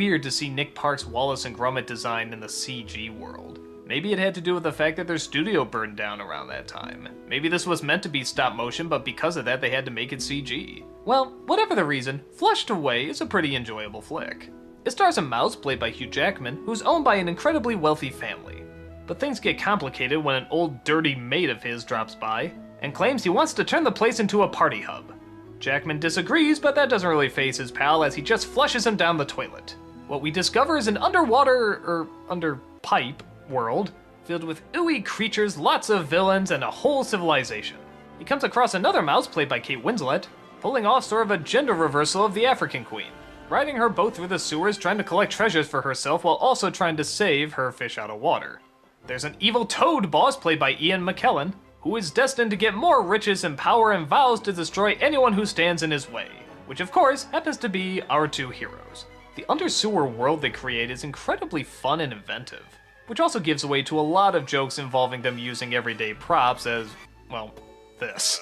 weird to see Nick Park's Wallace and Gromit design in the CG world. Maybe it had to do with the fact that their studio burned down around that time. Maybe this was meant to be stop motion, but because of that they had to make it CG. Well, whatever the reason, Flushed Away is a pretty enjoyable flick. It stars a mouse played by Hugh Jackman, who's owned by an incredibly wealthy family. But things get complicated when an old dirty mate of his drops by and claims he wants to turn the place into a party hub. Jackman disagrees, but that doesn't really faze his pal as he just flushes him down the toilet. What we discover is an under pipe world filled with ooey creatures, lots of villains, and a whole civilization. He comes across another mouse played by Kate Winslet, pulling off sort of a gender reversal of the African queen, riding her boat through the sewers trying to collect treasures for herself while also trying to save her fish out of water. There's an evil toad boss played by Ian McKellen, who is destined to get more riches and power and vows to destroy anyone who stands in his way, which of course happens to be our two heroes. The undersewer world they create is incredibly fun and inventive, which also gives way to a lot of jokes involving them using everyday props as, well, this.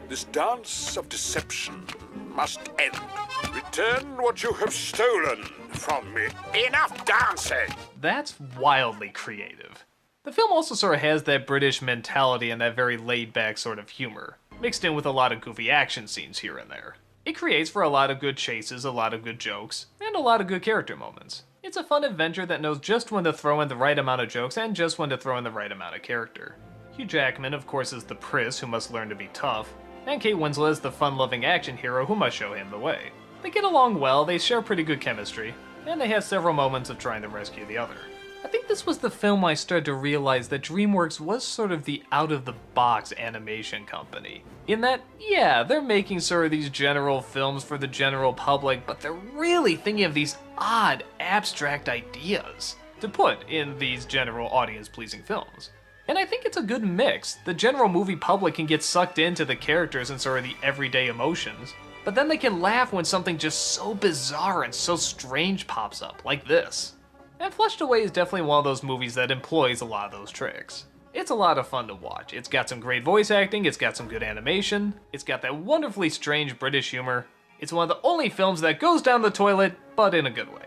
This dance of deception must end. Return what you have stolen from me. Enough dancing! That's wildly creative. The film also sort of has that British mentality and that very laid-back sort of humor, mixed in with a lot of goofy action scenes here and there. It creates for a lot of good chases, a lot of good jokes, and a lot of good character moments. It's a fun adventure that knows just when to throw in the right amount of jokes and just when to throw in the right amount of character. Hugh Jackman, of course, is the Pris who must learn to be tough, and Kate Winslet is the fun-loving action hero who must show him the way. They get along well, they share pretty good chemistry, and they have several moments of trying to rescue the other. I think this was the film I started to realize that DreamWorks was sort of the out-of-the-box animation company. In that, yeah, they're making sort of these general films for the general public, but they're really thinking of these odd, abstract ideas to put in these general audience-pleasing films. And I think it's a good mix. The general movie public can get sucked into the characters and sort of the everyday emotions, but then they can laugh when something just so bizarre and so strange pops up, like this. And Flushed Away is definitely one of those movies that employs a lot of those tricks. It's a lot of fun to watch. It's got some great voice acting, it's got some good animation, it's got that wonderfully strange British humor. It's one of the only films that goes down the toilet, but in a good way.